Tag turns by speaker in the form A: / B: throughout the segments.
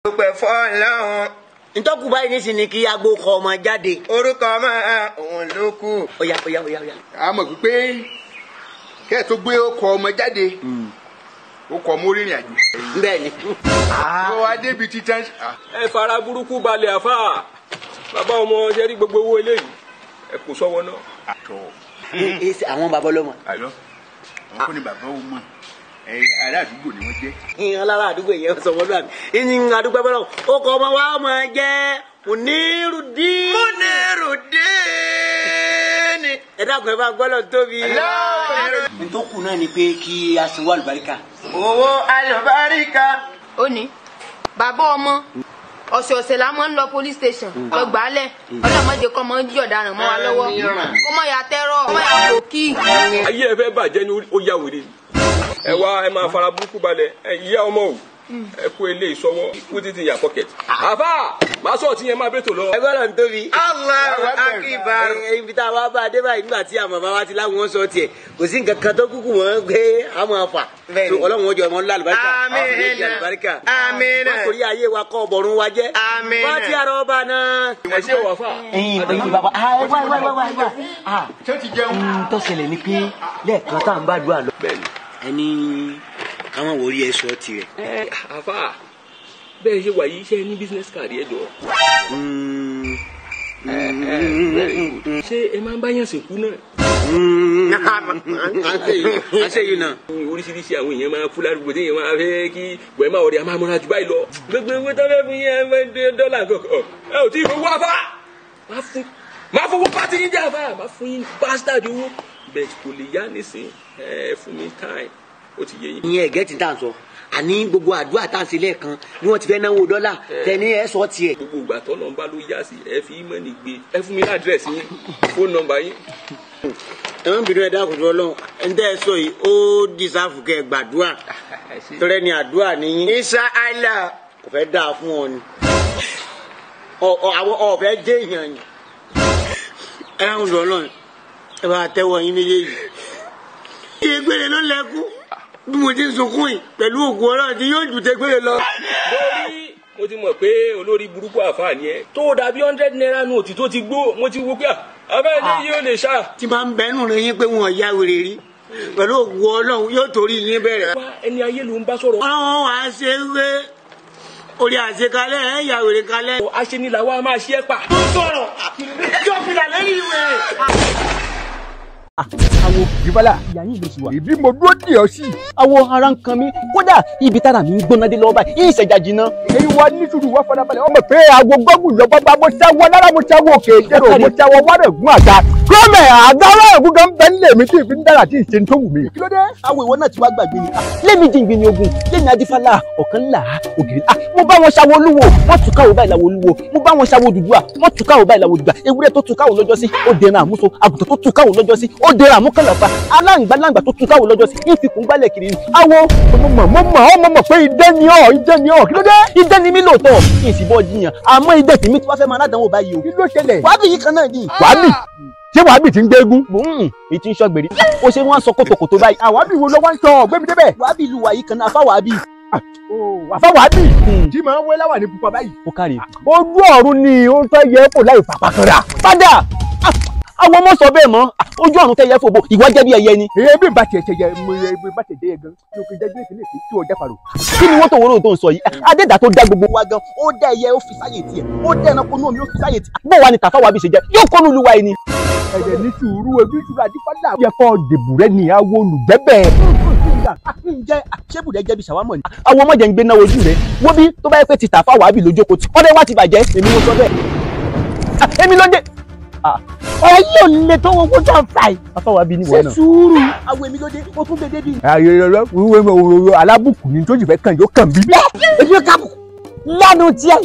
A: Dúpẹ́ f'Ọlọ́run.
B: Ntọ́kù báyìí ní sinmi kí agbo kọ ọmọ jáde.
A: Orúkọ ọmọ òun ló kù.
B: Oya.
C: A mọ̀ pé kẹ́ ẹ̀ tó gbé ọkọ̀ ọmọ jáde ó kọ mọ́ rìnrìn àjò.
B: Bẹ́ẹ̀ni.
C: Ó wá débi títán.
D: Ẹ fara burúkú balẹ̀ àfà. Bàbá ọmọ ṣe rí gbogbo owó eléyìí. Ẹ kò sọ́wọ́ náà.
B: Àwọn bàbá ọlọ́mọ.
C: Àlọ́ àwọn kò ní bàbá ọmọ ará àdúgbò ni wọ́n jẹ́.
B: Ìyẹn lára àdúgbò yẹn sọ wọ́n lọ́wọ́ ìní àdúgbò bọ́lọ̀ ó kọ ọmọ wa ọmọ jẹ́ Munirudeen.
A: Munirudeen.
B: Ẹ dákun ẹ bá gbọ́dọ̀ tóbi. Ntọ́kù náà ni pé kí a sin wá àlùbáríkà.
A: Owó àlùbáríkà.
E: Ó ní bàbá ọmọ ọ̀sẹ̀ọ̀sẹ̀ la máa ń lọ police station lọ gbàálẹ̀ ọlọ́mọdé kọ́ máa ń jí ọ̀daràn mọ́ wa lọ́wọ́ kó má ya tẹ́rọ̀ kó má ya kòkí.
D: Ayé ẹ fẹ́ bàjẹ́ ní ó yá wèrè. Ẹ wá ẹ máa fara burúkú balẹ̀ ìyá ọmọ o ẹ kó ilé ìsọwọ́ put it in your pocket. Àfà máa sọ̀tì yẹn máa bẹ́tò lọ.
B: Ẹ gbọ́dọ̀ tóbi.
A: Allahu Akbar.
B: Ibi tá a wá bá a dé báyìí nígbà tí àwọn bàbá wa ti láwọn sọ tiẹ̀ kò sí nǹkan kan tó kúkú wọn gbé àwọn afa. Ọlọ́run ojú ọmọ ńlá àlùbáríkà.
A: Àmín.
B: Má torí ayé wa kọ́ ọ̀bọ̀rún wa jẹ́.
A: Àmín.
B: Wọ́n ti àrọ̀ ọba náà.
D: Ẹ ṣe wà fà.
B: Ẹyin bàbá wá.
C: Ṣé ó ti jẹun?
B: Tó ṣẹlẹ̀ ni pé lẹ́ẹ̀kan tá à ń bá dùn àlọ́. Ẹni àwọn wòrí ẹ sọ tirẹ̀.
D: Àfà bẹ́ẹ̀ ṣe wà yìí ṣe ní business card yẹn jọ. Ṣé ẹ máa ń bá yàn sìnkú náà?
B: Àṣẹ yìí náà.
D: Oríṣiríṣi àwọn èèyàn máa fún lárúgbó tí èèyàn máa fẹ́ kí bọ̀ẹ́ máa wọ̀dẹ̀ máa múra jù báyìí lọ. Gbogbo owó tó fẹ́ fún yẹn $100 kankan. Ẹ ò tí ì fowó àfà. Máa fowó pátí yín jẹ́ àfà. Máa fún yín bastard owó. Bẹ́ẹ̀ kò lè yá nísìn. Ẹ fún mi time. Ó ti yé yín.
B: Ìyẹn ẹ̀gẹ́ ti tà ń sọ. Àní gbogbo àdúrà tá à ń ṣe lẹ́ẹ̀kan ni wọ́n ti fẹ́ náwó $. Tẹ̀ní ẹ sọ tiẹ̀.
D: Gbogbo ìgbà tó nọ́mbà ló yá sí ẹ fi mọ́nì gbé ẹ fún mi ní àdírẹ́sì yín fóònù nọ́mbà yín.
B: Ẹ̀wọ̀n bìnrin ẹ̀dá kò tó Ọlọ́run ẹ̀ ń tẹ́ ẹ sọ yìí ó dìsáfù kẹ́ gbàdúrà tọ́lẹ́ ni àdúrà níyìn.
A: Insha Allah.
B: Kò fẹ́ dáa fún ọ ni. Àwọn ọ̀fẹ́ jẹ́ èèyàn yìí. Ẹ ń sọ Ọlọ́run ẹ bá tẹ́wọ́ yín méjèèjì. Ìgbèrè ló lẹ́kú bí mo ti ń sunkún yìí pẹ̀lú ògùn Ọlọ́run tí yóò jù tẹ́gbèrè lọ.
D: Lórí mo ti mọ̀ pé olórí burúkú àfáà ni ẹ tó dàbí 100 naira nóòtì tó ti gbó mo ti wo pé àfáà ní yóò lè ṣá.
B: Tí máa ń bẹ́nu rẹ yín pé wọn ya wèrè rí pẹ̀lú ògùn Ọlọ́run yóò torí yín bẹ̀rẹ̀.
D: Wá ẹni ayé ló ń bá sọ̀rọ̀.
B: Ọlọ́run wàá ṣe wé orí àṣekalẹ̀ ẹ̀ ya wèrè kalẹ̀.
D: Aṣenilà wa máa ṣe é pa.
B: Tó sọ̀rọ̀ jọ́pìlà lẹ́yìn ìwé.
F: Awo Bíbọ́lá ìbí mo dúró dì ọ́ sí. Awo ara ń kan mi kódà ibi tára mi ń gbóná dé lọ́wọ́ báyìí ìṣẹ̀jà jìnnà. Èyí wá ní sùúrù wá farabalẹ̀ ọmọ pé aago gbọ́gùn lọ́gbọ́n bá mo ṣẹ́wọ́ lára mo ṣẹ́wọ́ òkè ìjẹ́rò mo ṣẹ́wọ́ wárẹ̀gún àga. Gómẹ̀ àga wárẹ̀gún gan bẹ́ẹ̀ nílé mi tí ìfi ń dára tí ìṣe tó wù mí. Kí ló dé? Awo ìwọ náà ti wá gbàgbé ni. Lémi jìngbìn ni ogun lémi adífálà ọ̀kan là ògiri. Mo bá wọn ṣàwọ olúwo wọ́n tún káwọ́ báyìí làwọ̀ olúwo mo bá wọn ṣàwọ Odùduwà wọ́n tún káwọ́ báyìí làwọ̀ Odùduwà ewúrẹ́ tó tún káwọ́ lọ́jọ́ sí ó dẹran àmúso àgùntàn tó tún káwọ́ lọ́jọ́ sí ó dẹran àmúkànlàfà aláǹgbàláǹgbà tó tún káwọ́ lọ́jọ́ sí ìfikùn gbálẹ̀ kiri ni. Awo mo mọ̀ pé idẹ ni ọ́ kí ló dé? Idẹ ni mí lóòótọ́ kí n sì bọ́ jiyàn àmọ́ idẹ tèmi tí wọ́n fẹ́ máa ládàáwò báyìí o. Kí ló ṣẹlẹ̀? Wàábì yìí kan náà ni. Wàábì ṣé wàábì ti ń gbégún? Èyí ti ń ṣọ́gbèrè ó ṣe wọ́n á sọ kótókótó báyìí. Àwábì wo ló wá ń sọ ọ̀gbẹ́mi débẹ̀? Wàábì lu wàyí kan náà àfáwàábì. Àfáwàábì tí máa ń wé láwà ní pupa báyìí. Ó kárí. Ojú ọ̀run ni ó fẹ́ yẹ kó láì pàpà kan rà. Padà àwọn ọmọ sọ bẹ́ẹ̀ mọ́ ojú ọ̀run tẹ́ yẹ fòbò ìwọ jẹ́ bí ẹyẹ ni. Èyí bí bàtì ẹ̀ṣẹ̀ yẹ mo yẹ bí bàtì ẹ̀ṣẹ̀ yẹ gan ní òkè jẹ́ gílẹ̀kì lèkì tí o jẹ́ fàrò. Kí ni wọ́n tó wọ́rọ̀ tó ń sọ yìí? Adéda tó dá gbogbo wa gan ó dá ẹyẹ ó fi sáyè tiẹ̀ ó dá ẹranko náà mi ó fi sáyè tiẹ̀. Bó wa ni Tàfáwàbí ṣe jẹ́ yóò kọ́nu olúwa ẹni. Ẹ̀jẹ̀ ní sùúrù ebi sùúrù àdìpọ́lá yẹ kọ́ dèbù rẹ ní awo olùgbẹ́bẹ̀. Ṣébùrẹ́ jẹ́ bí ṣàwámọ̀ ni. Àwọn ọmọdé ń gbé náà ojú rẹ̀ wọ́n bí tó bá yẹ pé ti Tàfáwàbí lójókòó tí ọdẹ wá ti bàjẹ́ èmi mo sọ bẹ́ẹ̀. Èmi ló dé. Ọ̀rọ̀ yìí ò lè tó owó tó ń fà yìí. Tàfáwàbí ni wọ́n náà. Ṣé sùúrù àwọn èmi ló dé o tún gbé débi. Alábùkù ni tó jù fẹ́ kàn yóò kàn bí. Èmi ò kábùkù lẹ́nu tiẹ̀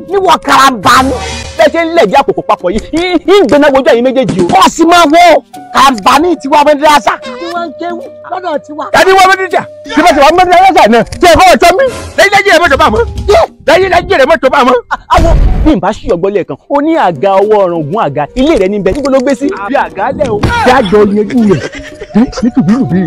F: níwọ̀ karambani. Bẹ́ẹ̀ ṣe ń lẹ̀dí àpòpọ̀ papọ̀ yìí ń gbéná wojú ẹ̀yin méjèèjì o. Kọ́ sí máa wọ karambani tiwa mẹ́dírásà. Tí wọ́n ń kéwú lọ́dọ̀ tiwa. Ẹni wọ́n mẹ́dírásà tí wọ́n ti wọ́n mẹ́dírásà náà tí ẹ̀fọ́ ọ̀tọ́ mi. Lẹ́yìn lẹ́yìn rẹ̀ mọ́tò bá mọ́. Lẹ́yìn lẹ́yìn rẹ̀ mọ́tò bá mọ́. bí n bá ṣí ọgbọ́n lẹ́ẹ̀kan ó ní àga ọwọ́ ọ̀ràn ògùn àga ilé rẹ̀ níbẹ̀ níbo ló gbé sí.
B: àbí àga lẹ̀ o jájọ yanjú rẹ̀ nítùbínùbí.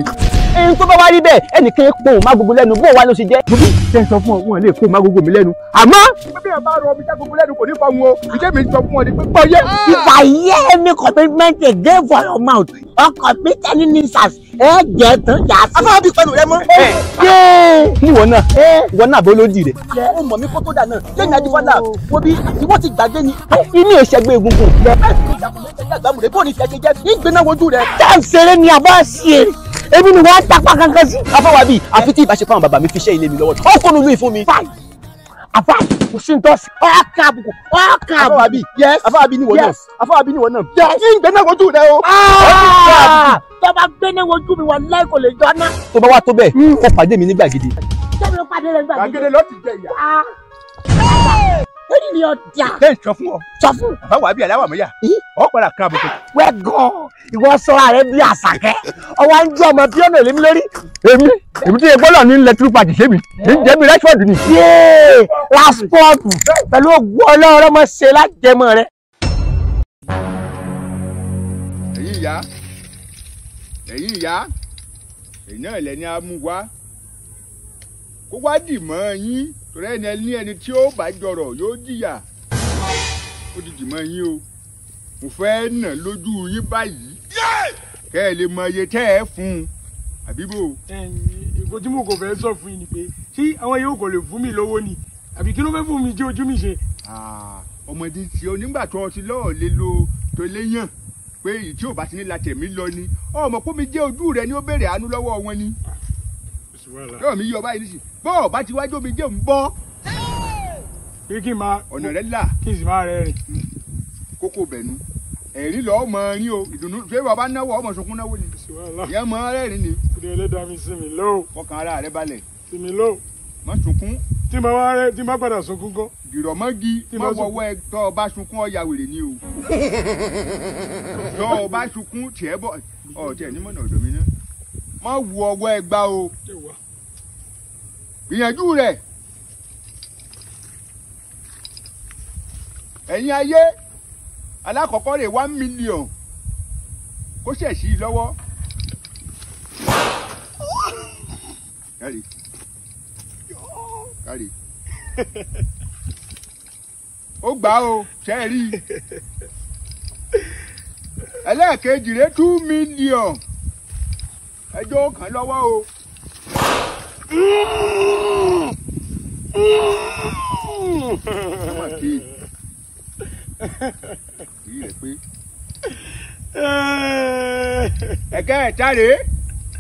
F: ẹni tó bá wá rí bẹ́ẹ̀ ẹnìkan pòun má gbogbo lẹ́nu bó wá ló ṣe jẹ́.
B: gbogbo ṣe ń sọ fún ọ wọn lè kó má gbogbo mi lẹ́nu àmọ́ bí ẹ bá rọ omi já gbogbo lẹ́nu kò ní fa wọn o ìjẹ́ mi sọ fún ọ ní pé gbọ́ yé.
F: if I hear any commitment again for your mouth or commit any nuisance ẹ jẹ tán jà sí.
B: afárá bí pẹ̀lú rẹ mọ́.
F: níwọ náà bó ló dì rẹ. ó mọ̀ mí kó tó dà náà lẹ́yìn adífọ́lá wo bí ìwọ ti gbàgbé ni inú ìṣẹ́gbẹ́ egungun. bó ní ìṣẹ́gbẹ́ jẹ́ ìgbéná wojú rẹ. tá n ṣeré ni àbá ṣe èmi ni wọ́n á tapá kankan sí. afọwábí àfi tí ìbáṣepọ̀ àwọn bàbá mi fi ṣẹ́ ilé mi lọ́wọ́ ó kó nínú ìfún mi. àbá kò sí ntọ́sí ọ̀ọ́kà àbùkù ọ̀ọ́kà àbùkù. afọwábí níwọ náà afọwábí níwọ náà. ìgbéná wojú rẹ o.
E: tó bá gbéná wojú mi wà láì kò lè jọ́ná.
F: tó bá wá tó bẹ́ẹ̀ kó pàdé mi ní gbàgede.
E: sẹ́mi ló pàdé rẹ̀ gbàgede.
B: gbàgede ló ti jẹ ìyá.
E: lórí ni ọjà.
B: ṣé n sọ fún ọ.
E: sọ fún.
B: báwo àbí aláwọ̀ mọ́yà. ọ padà kan àbùkù.
E: wẹ́gàn ìwọ sọ́ra rẹ bí àṣàkẹ́ ọwọ́ ń jọ ọmọ bí ọ̀nà èlémi lórí.
B: èmi tí ebọ́lọ̀ ní ilẹ̀ tírú pàtì ṣé mi jẹ́bi rẹ́ṣọ̀dù ni.
E: yéé lásìpọ̀tù pẹ̀lú ògùn ọlọ́run mọ̀ ṣe lájẹmọ́ rẹ.
C: ẹ̀yin ìyá èyí náà lẹ́ni á mú wá kó wá dì mọ́ yín torí ẹni tí ó bá jọrọ̀ yóò jìyà ó ti dì mọ́ yín o mo fẹ́ nà lójú yín báyìí kẹ́ ẹ lè mọ iye tẹ́ ẹ fún un àbíbò.
B: ìbò tí mo kò fẹ́ sọ fún yín ni pé ṣé àwọn yóò kò lè fún mi lówó ni àbí kí ló fẹ́ fún mi jẹ́ ojú mi ṣe.
C: ọmọdé tí o nígbà tó o ti lọ́ọ̀ lè lo tó léyàn pé èyí tí ò bá ti ní la tẹ̀mí lọ ni ọmọ kó mi jẹ́ ojú rẹ ni ó béèrè àánú lọ́wọ́ wọn ni yóò mi yọ báyìí nísì bọ́ọ̀ bá ti wájú omi jẹ́ ń bọ́.
B: pé kí n máa
C: ọ̀nà rẹ là
B: kí n sì máa rẹ rìn.
C: kókó bẹ̀nu ẹ̀rí lọ́ọ́ mọ rí o ìdùnnú ṣé bàbá náwó ọmọ sunkún náwó ni ìyẹn mọ rẹ́rìn ni.
B: kúndé ẹlẹ́dàá mi sí mi lóò.
C: ọkàn ara rẹ balẹ̀.
B: sí mi lóò.
C: má sunkún.
B: tí mo wá rẹ tí mo padà sunkún kọ́.
C: dìrọ̀mọ́gi má wọ́wọ́ ẹ tọ́ ọ bá sunkún ọ ya wèrè ni o. tọ́ ọ bá sunkún tiẹ̀ bọ̀ ọ tiẹ̀ ní mọ̀nà ọ̀dọ̀ mi ná. má wu ọwọ́ ẹ gbá o. gbìyànjú rẹ̀. ẹ̀yin ayé alákọ̀ọ́kọ́ rẹ̀ 1 million kó ṣẹ̀ṣì lọ́wọ́. kárí ó gbà ó ṣe rí ẹlẹ́ẹ̀kejì rẹ̀ 2 million ẹjọ́ kan lọ́wọ́ o. ẹ̀kẹ́ ẹ̀ta rèé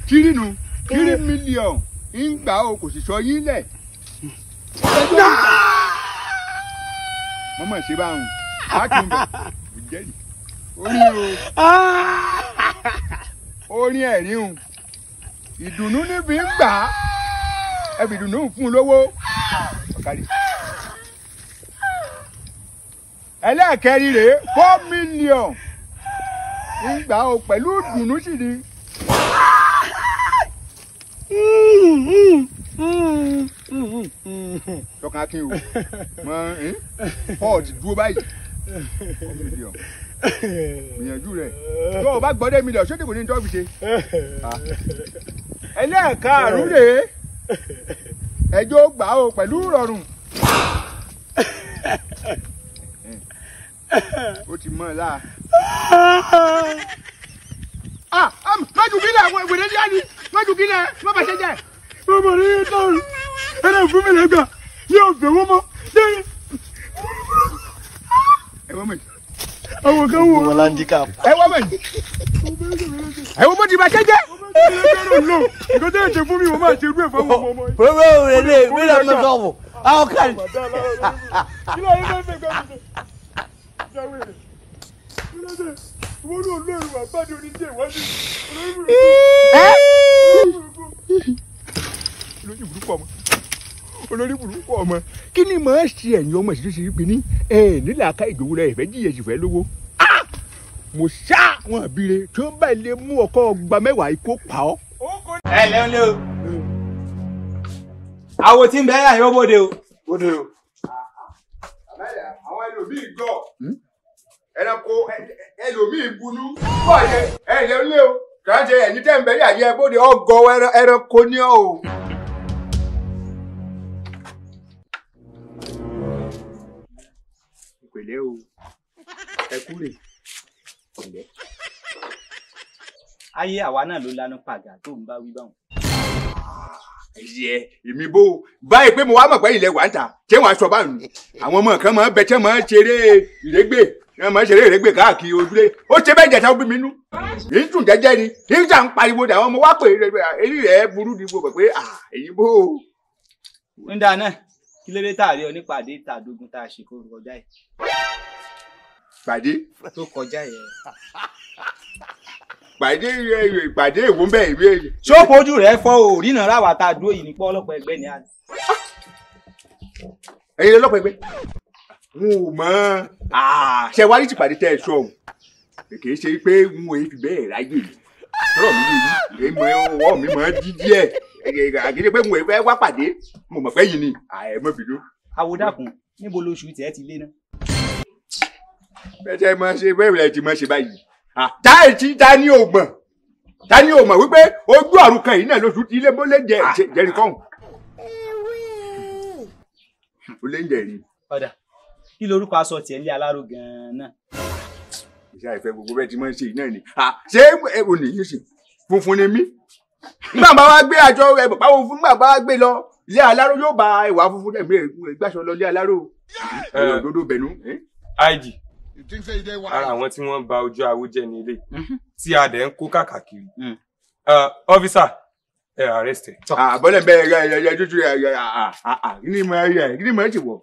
C: kírínù 3 million ń gbà ó kò sì sọ yín lẹ̀. mọ́mọ́ ṣe bá ń láti ń bẹ̀ kò jẹ́rìí orin ẹ̀rín o ìdùnnú níbi ń gbà á ẹbí ìdùnnú ń fún un lówó ọ̀kárí. ẹlẹ́ẹ̀kẹrin rèé 4 million ń gbà ó pẹ̀lú ìdùnnú sì ni. tọkàn akin o mọ pọ́ọ̀tì dúró báyìí 4 million gbìyànjú rẹ̀ tó o bá gbọ́dọ̀ mílíọ̀nù ṣé kò ní tó fi ṣe. ẹlẹ́ẹ̀karùn-ún rèé ẹjọ́ gbà ó pẹ̀lú rọrùn. ó ti mọ̀ ọ́ láà. májú kí lẹ̀ àwọn ìwé ní àná májú kí lẹ̀ má bàa ṣe jẹ́.
B: ọmọ rẹ yẹn tọrọ ẹnlẹ fún mi lẹgbà yóò fẹ́ wọ́n mọ́ lẹ́yìn.
C: ẹ wọ́n mọ̀
B: àwọn kan wò.
F: wọn landicap.
C: ẹ wọ́n mọ̀ ẹ wọ́n mọ̀ ti bàa ṣe jẹ́.
B: nǹkan tó yẹ ṣe fún mi wọ́n máa ṣe irú ẹ̀ fún ọmọ ọmọ yìí.
F: pẹ̀lú òwe lè mílíọ̀nù náà sọ̀rọ̀ àwọn kan.
B: kí ló yẹ fẹ́ fẹ́ gbọ́ mi. jáwé rẹ̀ kí ló dé wọ́n ní olóòrùn àgbàdo oníṣẹ́ ìwádìí
C: olórí burúkú ọmọ kí ni màá ṣe ẹ̀yin ọmọ ìṣiṣẹ́ pé ní nílẹ̀ aká ìdòwú rẹ̀ ìfẹ́ jíyẹ ìṣìfẹ́ lówó mo ṣá wọn àbíire tí wọ́n bá lè mú ọkọ ọgbà mẹ́wàá ikú pa ọ́.
A: ẹ lẹ́nu lé o àwo tí ń bẹ́ẹ̀ yà yóò bóde o.
C: bóde o. àwọn ẹlòmíì gọ̀ ẹranko ẹlòmíì bunú bọ̀ ẹ̀yẹ lé o kàn ṣe ẹ̀yin tẹ́ ń bẹ ní àyè bóde ọgọ ẹranko ní ọ o. pẹ̀lẹ́ o ẹ kúrè pẹ̀lẹ́.
F: ayé àwa náà ló lánàá pàgà tó ń bá wí báwọn.
C: ẹyẹ èmi bó báyìí pé mo wá mọ̀ pé ilẹ̀ wà ń tà ṣé wọ́n aṣọ báyìí àwọn ọmọ kan máa ń bẹ tí wọ́n máa ń ṣeré ìrégbè wọ́n máa ń ṣeré ìrégbè káàkiri ojúlé ó ṣe bẹ́ẹ̀ jẹ̀ta ó bí mi nú kì í tún jẹ́jẹ́ ni kì í jà ń pariwo dà àwọn ọmọ wá pè é èyí rẹ̀ burú ni mo mọ̀ pé èyí bó.
F: nígbà náà kí ló dé tààrí onípàdé ìtàdógún tá a ṣe kó kọjá yìí.
C: pàdé
F: tó kọjá yẹn.
C: pàdé ìwò ń bẹ ìwé.
F: ṣó fojú rẹ fọ o rínà ráwà tá a dúró yìí ní pọ́ ọlọ́pàá ẹgbẹ́ ni a.
C: ẹ̀yin ọlọ́pàá ẹgbẹ́ n ò mọ̀ ṣe wá ní tìpàdé tẹ́ ẹ sọ o kì í ṣe pé n ò fi bẹ́ẹ̀ ráyè lọ́rọ̀ mi yìí èmi ọwọ́ mi máa dí díẹ̀ àgídé pé n ò fẹ́ wá pàdé mo mọ̀ pé yìí ni àìmọ́ bìnú.
F: àwòdàkùn níbo lóṣù tẹ́ ti lé náà.
C: bẹ́ẹ̀ tẹ́ máa ṣe bẹ́ẹ̀ rẹ̀ ti máa ṣe báyìí ta ni ò mọ̀ wípé ojú àrùn kan yìí náà lóṣù tí ilé mọ́lẹ́ jẹ́rìí kọ́hùn. ó lé ń jẹ̀rí.
F: ọ̀dà kí lorúkọ aṣọ tiẹ̀ lé aláró gan-an.
C: iṣẹ́ àìfẹ́ gbogbo bẹ́ẹ̀ ti máa ń ṣe náà ni ṣé èwo nìyí sì funfun ni mí. nígbà bá wá gbé àjọ báwo fún nígbà bá wá gbé lọ ilé aláró yóò bá ìwà funfun náà gbàṣọ lọ ilé aláró. òdodo bẹ̀nu.
G: id ara àwọn tí wọ́n ba ojú awo jẹ́ ní ilé tí a dẹ̀ ń kó káàkiri ọ́físà ẹ arrest ẹ.
C: àbọ̀lẹ̀ bẹ́ẹ̀ ẹ tútù ní mọ̀ ẹ́ ti wọ̀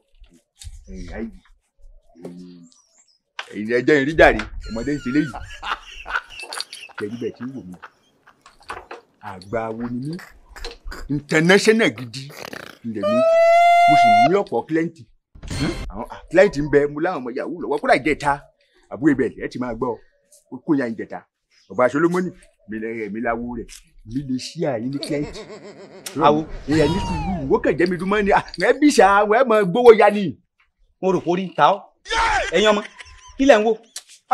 C: ẹ̀yin ẹjẹ́ ìrí jàre ọmọdé ń ṣe léyìí pẹ̀lú bẹ́ẹ̀ tí ń wò mí àgbà wo ni mí international gidi ilẹ̀ mi mo sì ní ọ̀pọ̀ kílẹ́ǹtì àwọn kílẹ́ǹtì ń bẹ mo láwọn ọmọ yahoo lọ́wọ́ kódà ìjẹta àbúrò ibẹ̀ ẹ ti máa gbọ́ kó ya ìjẹta ọba Solomoni mi láwo rẹ̀ mi lè ṣí àyín ní kílẹ́ǹtì awo èèyàn ní sùúrù wọ́n kàn jẹ́ mi dùn mọ́ ni ẹ bí sà ẹ mọ gbówó ya ni.
F: mo rò pé orí ń ta ọ́ ẹ̀yin ọmọ kí lẹ̀ ń wò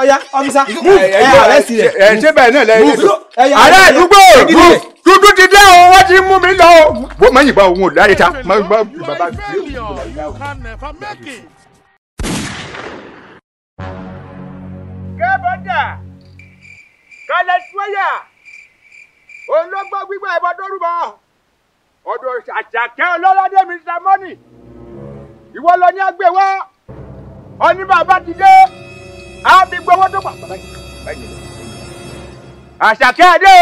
F: ọ̀ya ọ́fíìsà àrẹ́sì rẹ̀
C: ṣé bẹ́ẹ̀ náà lẹ́yìn ará àdúgbò dúdú ti dé o wọ́n ti mú mi lọ o bó má yìnbọn òun ò láyé ta má yìnbọn bàbá mi. kébọ̀dà kálẹ̀ tíwáyà ológbó gbígbà ẹ̀bọ dórúbọ ọ̀dọ̀ àjàkẹ́ ọlọ́ládé Mr. Money ìwọ lọ ní agbèwọ́ ọní bàbá ti dé àbí gbowó tó pa. àṣàkẹ́ adé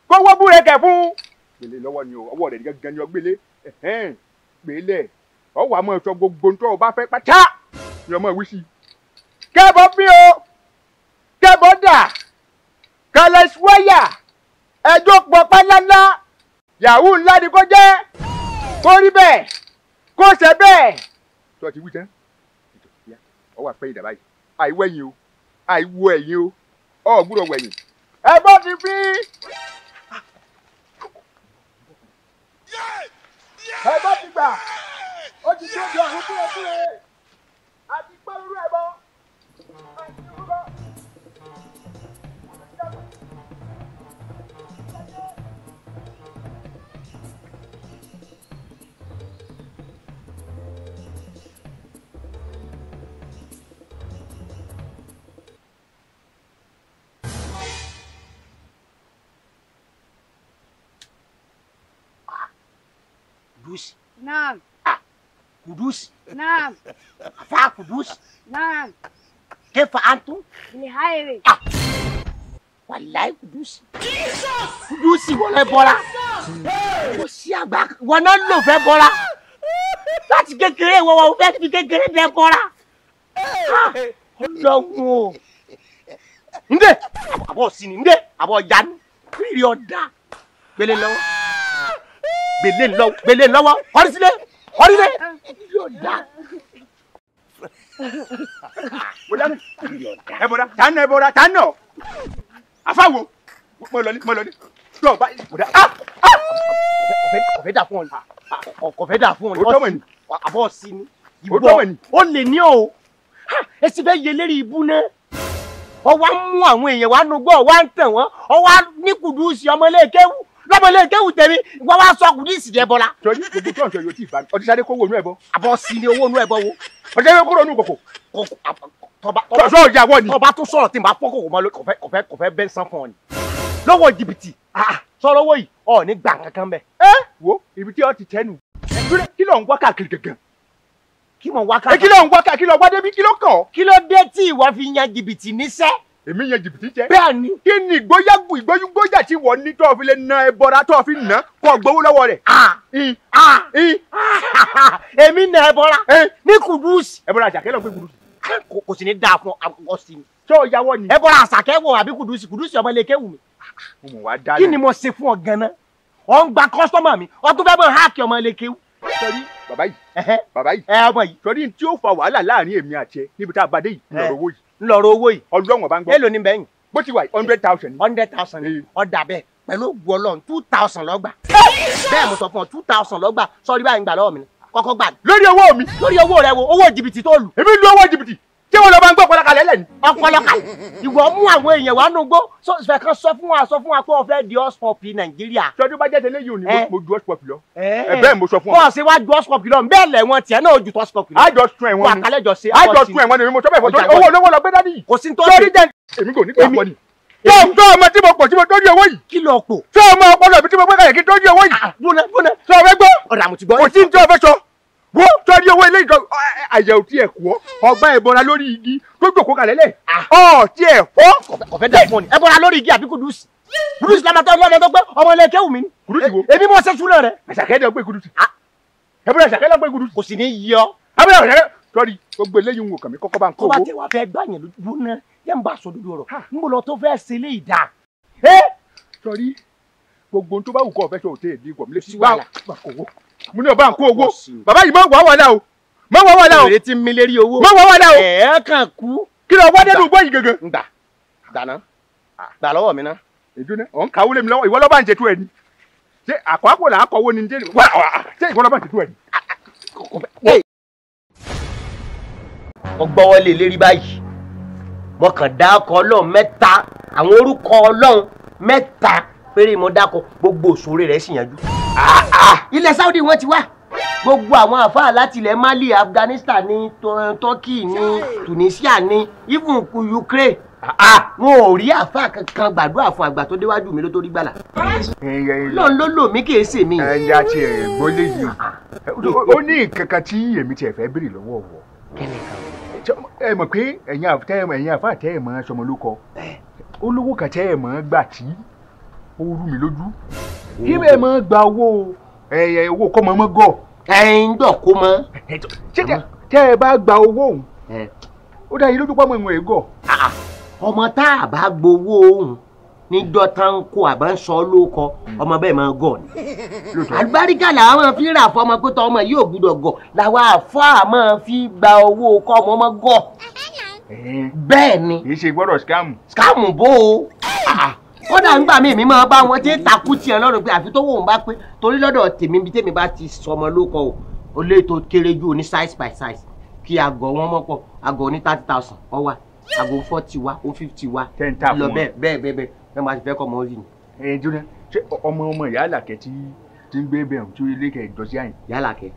C: o kówó búrẹ́kẹ̀ fún. gbélé lọ́wọ́ ni o ọwọ́ rẹ̀ gẹ́gẹ́ ni ọ gbélé gbélé ọwọ́ àmọ́ ìṣọ́ gbogbo tó o bá fẹ́ pátá ni ọmọ ìwí sí. kẹ́bọ̀ bí o kẹ́bọ̀ dà kẹlẹ́ ṣúwáyà ẹjọ́ pọ̀ pálálá yahoo ńlá ni kò jẹ́ kó rí bẹ́ẹ̀ kó ṣe bẹ́ẹ̀. sọ ti wí tán ọwọ́ àpẹ́ ìdàbà yìí àìwẹ̀yìn o àìwo ẹ̀yìn o ọ̀ gbúdọ̀ wẹ̀yìn. ẹ̀gbọ́n ti fi. ẹ̀gbọ́n ti gbà ó ti tó di ọ̀hún kúrẹ́kúrẹ́ àti pẹ́rú ẹ̀bọ.
H: Kudus.
I: Naam.
H: Kudus.
I: Naam.
H: Afa Kudus.
I: Naam.
H: Kaifa antum?
I: Bilhairi.
H: Wallahi Kudus. Kudus wọlé bọ́lá. Kò sí àgbà wọn náà lò fẹ́ bọ́lá. Láti kékeré wọ́n fẹ́ fi kékeré bẹ́ẹ̀ bọ́lá. Ọlọ́run o. Ndé àbọ̀ sí ni ndé àbọ̀ yanu. Kiri ọ̀dà. Gbélé lọ́wọ́. Gbélé lọ́wọ́ kọrí sílẹ̀ yóò dá.
C: mo dáná ẹbọra tánà ẹbọra tánà àfàwọ mo lọ ní tó o bá mo dá.
H: kọfẹ dà fún ọ kọfẹ dà fún ọ
C: o tọmọ ni
H: àbọ̀ sí ni ó lè ní o ẹ sì fẹ́ yẹ lérí ibú náà ọ wá mú àwọn èèyàn wá nugbọ́ wá ń tàn wọ́n ọ wá ní Kúdùsì ọmọlékéwù lọ́mọlékéwù tèmi wọ́n wá sọ Kúdùsì dẹ́ bọ́lá.
C: torí gbogbo tó ń sọ yóò tí ì bá ọtí sáré kówó inú ẹ bọ.
H: àbọ̀ sí ni owó inú ẹ bọ́ wo.
C: ọtí sáré kúrò inú kòkò.
H: tọ́ba ìyàwó ni. tọ́ba tó sọ̀rọ̀ tí n bá fọ́ kòkò mọ́ kò fẹ́ bẹ́ sán fún ọ ni. lọ́wọ́ jìbìtì sọ̀rọ̀ owó yìí ọ̀ ní gbà kankan bẹ́ẹ̀.
C: wo ibi tí ọ ti tẹnu kí ló ń wá káàkiri gẹ́gẹ́.
H: kí mo wá káàkiri.
C: kí ló ń wá káàkiri lọ wá débi kí ló kàn ọ́.
H: kí ló dé tí ìwọ fi yan jìbìtì níṣẹ́.
C: èmi yan jìbìtì jẹ.
H: bẹ́ẹ̀ ni.
C: kí ni ìgbóyà tí wọ́n ní tó fi lè na ẹbọra tó fi nà kó gbowó lọ́wọ́ rẹ̀.
H: èmi nà ẹbọra ní Kúdùsì.
C: ẹbọra àṣàkẹ́ lọ gbé Kúdùsì.
H: kò sì ní dáa fún àkọ́kọ́ sí mi.
C: tó yàwọ ni.
H: ẹbọra àṣàkẹ́ wọ àbí Kúdùsì ọmọlékéwù mi. kí ni mo ṣe fún ọ ganan ọ ń gba kọ́sítọ́mà mi ọ tún fẹ́ bọ́ háàkì ọmọlékéwù.
C: sọrí bàbá yìí
H: ọmọ yìí.
C: sọrí tí ó fa wàhálà láàrin èmi àti ẹ níbi tá a bá dé yìí
H: ńlọrọ owó yìí.
C: ọlọ́wọ̀n bá ń gbọ́.
H: èlò ní bẹ́yìn.
C: bó ti wà 100,000.
H: 100,000 ọ̀dà bẹ́ẹ̀ pẹ̀lú ògùn Ọlọ́run 2,000 lọ́gbà. bẹ́ẹ̀ mo sọ fún ọ 2,000 lọ́gbà sọ́ọ́rí báyìí ń gbà lọ́wọ́ mi kọ́kọ́ gbà.
C: lórí owó mi.
H: lórí owó rẹ wo owó jìbìtì tó lù.
C: èmi lu owó jìbìtì tí wọn lọ bá ń gbọ́ ọpọlọkà lẹ́lẹ̀ ni.
H: ọpọlọkà ìwọ mú àwọn èèyàn wá nugbó fẹ́ kan sọ fún wa pé o fẹ́ di ọ̀spọ̀pì Nàìjíríà.
C: sọdún bá jẹ́ tẹ́lẹ̀ yìí ò ní mo ju ọ̀spọ̀pì lọ. bẹ́ẹ̀ mo sọ fún ọ.
H: bọ́ọ̀ ṣe wá ju ọ̀spọ̀pì lọ bẹ́ẹ̀ lẹ̀wọ̀n tiẹ̀ náà ju ọ̀spọ̀pì lọ.
C: àjọ sun ẹ̀wọ̀n ni
H: àjọ
C: sun ẹ̀wọ̀n ni mo sọ bẹ́ẹ̀ fọ́ owó olówó lọ gbé dání.
H: kò sí tó ṣe
C: èmi kò ní kí wọ́n ni. tó ọmọ tí mo pọ̀ tí mo tó di owó yìí.
H: kí ló pò.
C: tó ọmọ ọpọlọ mi tí mo gbé kalẹ̀ kí tó di owó yìí.
H: búnẹ.
C: tó o fẹ́ gbọ́.
H: ọ̀dà mo ti gbọ́.
C: kò sí ní tí o fẹ́ sọ. wo torí owó ilé ìjọ àyẹ̀wò tí ẹ̀ kú ọ ọgbà ìbọra lórí igi tó jòkó kalẹ̀ lẹ̀ ọ̀ tí ẹ̀ kọ́.
H: ọ̀fẹ́ dẹ̀ fún ni ẹ bọ́ra lórí igi àbí Kúdùsì lamatọ́ ọmọ tó gbé ọmọ ilé kéwù mi.
C: Kúdùsì wo
H: èmi mọ̀ ṣe súnà rẹ.
C: àṣàkẹ́ dẹ̀ gbé Kúdùsì ẹ̀bùrẹ̀ àṣàkẹ́ dẹ̀ gbé Kúdùsì.
H: kò sì ní yí ọ.
C: ẹ̀bùrẹ̀ àṣàkẹ́ sọrí gbogbo eléyìí ń wò kàn mí kọ́kọ́ bá ń kó owó.
H: tó bá tẹ wá fẹ́ gbà yẹn lójú náà yẹn ń bá aṣọ dúdú ọ̀rọ̀ ń bọ̀ lọ tó fẹ́ ṣe lé ìdá.
C: sọrí gbogbo tó bá wù kọ́ ọ̀fẹ́ sọ òtẹ́ ìdí ìgbọ̀n mi lé sí wàhálà mo ní ọba ń kó owó bàbá yìí má wà wàhálà o má wà wàhálà o.
H: èrè ti mi lérí owó.
C: má wà wàhálà o.
H: ẹ kàn kú.
C: kí ló wá dénú gbọ́ yìí gẹ́gẹ́.
H: ń dáná gbà lọ́wọ́ mi ná.
C: ìdúná ọ̀ ń kàwé lé mi lọ́wọ́ ìwọ lọ́ba ń jẹ́tú ẹ̀ ni ṣé àkọ́kọ́ là á kọ́wọ́ ni ṣé ìwọ lọ́ba ń jẹ́tú ẹ̀ ni.
H: mo gbọ́wọ́ lé lérí báyìí mo kàn dákọ̀ Ọlọ́run mẹ́ta àwọn orúkọ Ọlọ́run mẹ́ta péré mo dákọ̀ gbogbo òṣòro rẹ̀ sì yanjú. ilẹ̀ Saudi wọ́n ti wá gbogbo àwọn àfáà láti ilẹ̀ Mali Afghanistan ní Turkey ní Tunisia ní even Ukraine wọn ò rí àfáà kankan gbàdúrà fún àgbà tó déwájú mi ló tó rí gbàlà. lọ́n ló lò mí kì í ṣe mí.
C: ẹ̀yà tí ẹ̀ gbólé yìí ó ní kankan tí èmi tiẹ̀ fẹ́ béèrè lọ́wọ́ wọ. ẹ mọ̀ pé ẹ̀yin àfáà tẹ́ ẹ̀ mọ́ sọmọlúkọ olówó kan tẹ́ ẹ̀ mọ́ gbà tí ó rú mi lójú kí bẹ́ẹ̀ mọ́ gba owó kọ́ mọ́ gọ̀.
H: ẹ̀yin dọ̀ kó mọ́.
C: tẹ́ ẹ bá gba owó òun ó dá yín lójú pọ́ mọ́ ìwọ̀n ẹ̀ gọ̀.
H: ọmọ tá a bá gbowó òun níjọ́ tá ń kó àbá ń sọ lóko ọmọ bẹ́ẹ̀ máa gọ̀ ni. àlùbáríkà làwọn fi rà fọmọ pé tọmọ yóò gbúdọ̀ gọ̀ làwọn àfáà máa fi gba owó kọ́ ọmọ gọ̀. bẹ́ẹ̀ ni.
C: kì í ṣe gbọ́dọ̀ scam.
H: scam bó o. kódà ńgbà míì máa bá wọn tí ń takú tiẹ̀ lọ́rùn pé àfi tó wò ń bá pé torí lọ́dọ̀ tèmi bí tèmi bá ti sọmọ lóko o ó lè tó kéré ju ní size by size kí àgọ́ wọn mọ̀ pọ̀ àgọ́ ní 30,000 ọ wà àgọ́ 40 wa ó 50 wa lọ bẹ́ẹ̀ bẹ́ẹ̀ máa ti fẹ́ kọ́ ọmọ orí ni.
C: ẹ jóná ṣé ọmọ ìyá àlàkẹ́ tí ń gbé bẹ̀rù tí ilé kẹ̀ ìjọsí àyìn.
H: ìyá àlàkẹ́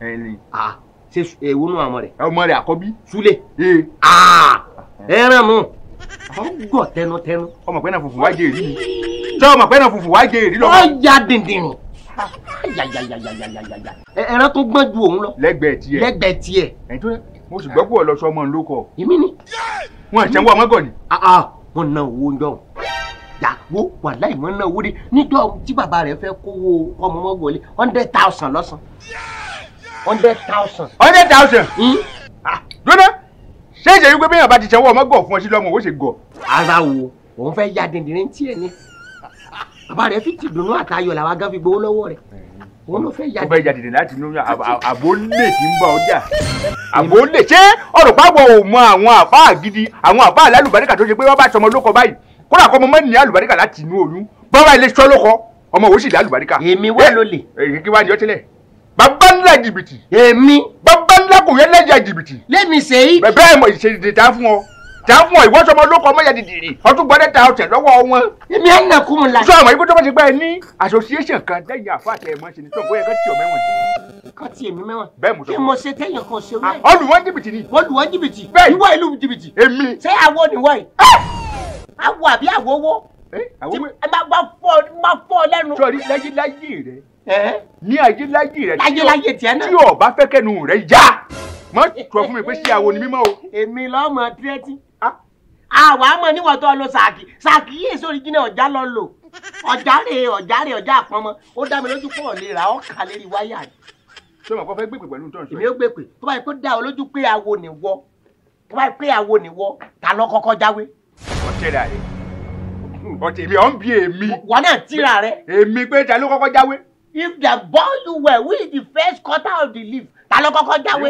H: ṣe èwo nù ọmọ rẹ̀.
C: ọmọ rẹ̀ àkọ́bí.
H: Súlè. ẹran nù ọgọ tẹnutẹnu.
C: ọmọ pẹ́ náà funfun wá jẹ́ èrí ni ṣé ọmọ pẹ́ náà funfun wá jẹ́ èrí lọ.
H: ọjà dìndìnrín ẹran tó gbọ́n ju òun lọ.
C: lẹ́gbẹ̀ẹ́ tiẹ̀. ẹ̀yin tó mo sì gbọ́ pé ọ̀lọ́sọ ọmọ ń lókọ.
H: èmi ni.
C: wọn àti ẹ̀wọ̀n ọmọgọ̀ ni.
H: wọn ná owó ń dọ̀hún yàgò wàláì wọn ná owó dé níjọ́ tí bàbá rẹ̀ fẹ́ kówó ọmọ ọmọgọ̀lé 100,000 lọ́sàn. 100,000.
C: 100,000. jóná ṣé ìṣe wípé bẹ́ẹ̀ bá ti ṣẹ́wọ́ ọmọgọ̀ fún ọ sí lọ́mọ owó ṣe gọ̀.
H: ara wo òun fẹ́ ya dìndìnrín tí ẹ ní bàbá rẹ̀ fi ti dùnú àtayọ̀ làwọn agán fi gbowó lọ́wọ́ rẹ̀ òun ló fẹ́ ya.
C: ó fẹ́ ya dìndìnrín láti inú àbólè tí ń bá ọjà àbólè ṣé ọ̀rọ̀ pàbọ̀ ò mọ àwọn àfáà gidi àwọn àfáà alálùbáríkà tó ṣe pé wọ́n bá sọmọ lóko báyìí kódà kọ́ ọmọ mọ́ ní àlùbáríkà láti inú oyún bọ́wá ilé sọ́ lóko ọmọ òun sì lálùbáríkà.
H: èmi wá ló lè.
C: kí wàá ní ọ tẹ́lẹ̀ bàbá ńlá jìbìtì.
H: èmi.
C: bàbá ńlá kò yẹ lẹ́jà jìbìtì.
H: lẹ́mi ṣe yí.
C: bẹ́ẹ̀ mọ̀ ìṣèdè tá fún ọ ìwọ sọmọ olóko ọmọ yẹn dìdìrì ọtún gbọ́dọ̀ ta ọ̀tẹ̀ lọ́wọ́ wọn.
H: èmi á nà kú mu la.
C: sọ àmọ́ ikú tó bá ti gbá ẹ ní association kan lẹ́yìn àfáàtẹ̀ ẹ̀mọ́ ṣe ni sọ bóyá kẹ́tì ọ̀mẹ́wọ̀n.
H: kọ́tì èmi mẹ́wọ̀n.
C: bẹ́ẹ̀ mo sọ.
H: kí mo ṣe téèyàn kan ṣe wáyé.
C: olùwọ́n jìbìtì ni.
H: olùwọ́n jìbìtì.
C: bẹ́ẹ̀
H: ìwọ ìlú jìbìtì.
C: èmi.
H: ṣé àwọ̀ ni wọ́n yìí. àwọ̀ àbí àwọ̀wọ́. máa fọ́ lẹ́nu.
C: sọrí láyé rẹ ní ayé rẹ
H: láyé tiẹ̀ náà.
C: tí o bá fẹ́ kẹ́nu rẹ yá mọ sọ fún mi pé ṣé àwo ni mímọ́ o.
H: èmi lọ́mọ tírẹ́tì. àwa mọ̀ níwọ̀n tó lọ sàkì yìí sórí jí náà ọjà lọ lò ọjà àpọnmọ ó dá mi lójú pọ̀ lè ra ọkà lérí wáyà ni.
C: ṣé o mọ̀ kó fẹ́ gbèpè pẹ̀lú tó ń sọ yìí.
H: èmi ó gbèpè tó bá yẹ kó dá ọ lójú pé àwo ni wọ ta lọ kọ́kọ́ jáwé.
C: ọ̀tẹ̀ rà rẹ̀ ọ̀tẹ̀ mi ọ̀ ń bí èmi.
H: wọn náà tíra rẹ.
C: èmi pé ta ló kọ́kọ́ jáwé.
H: if they born you well who is the first quarter of the leaf ta ló kọ́kọ́ jáwé.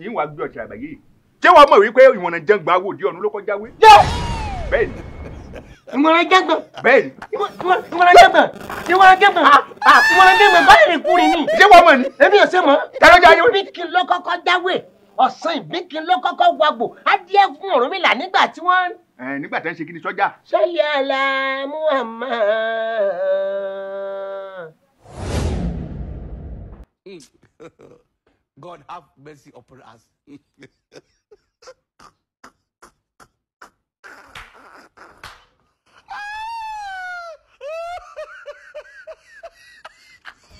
C: yín wàá gbé ọ̀tẹ̀ àgbáyé ṣé wàá mọ̀ wípé ìwọ̀n jẹ́ gbà wò di ọ̀run ló kọ́ jáwé. bẹ́ẹ̀ni.
H: ìmọ̀ràn jẹ́gbọ̀n.
C: bẹ́ẹ̀ni.
H: ìmọ̀ràn jẹ́gbọ̀n báyìí lè kúrin ní.
C: ṣé wàá mọ̀ ni.
H: èmi ò ṣe mọ̀.
C: tẹ́lẹ̀ jáwé.
H: Bíkín ló kọ́kọ́ jáwé ọ̀sán ìbíkín ló kọ́kọ́ wàgbò adìẹ fún Ọ̀rúnmìlà nígbà tí wọ́n.
C: nígbà tí wọ́n ṣe kí ni sọ́jà.
H: sọ́yà àlà Muhammad.
I: God have mercy upon us.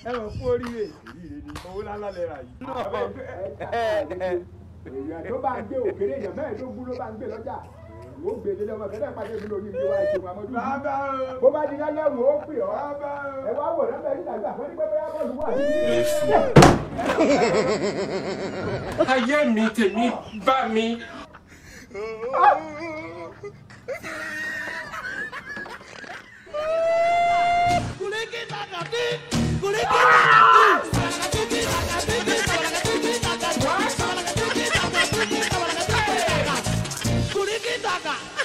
C: ẹ mọ̀ fún oríire ni owó lálá lè rà yìí. èèyàn tó bá ń gbé òkèrè èèyàn mẹ́ẹ̀ẹ́dógún ló bá ń gbé lọ́jà ó gbé délé ọmọ kẹ́lẹ́ pàdé mi lórí ìdíwá ìṣòwò àmọ́dún yìí. bó bá di lálẹ́ wò ó pè ọ́ ẹ wá wò lọ́bẹ̀ẹ́ nígbà gbà fún nípa bóyá bọ́ọ̀lù wà ní ilé.
D: ayé mi tèmi bá mi.
I: Kuriki daga.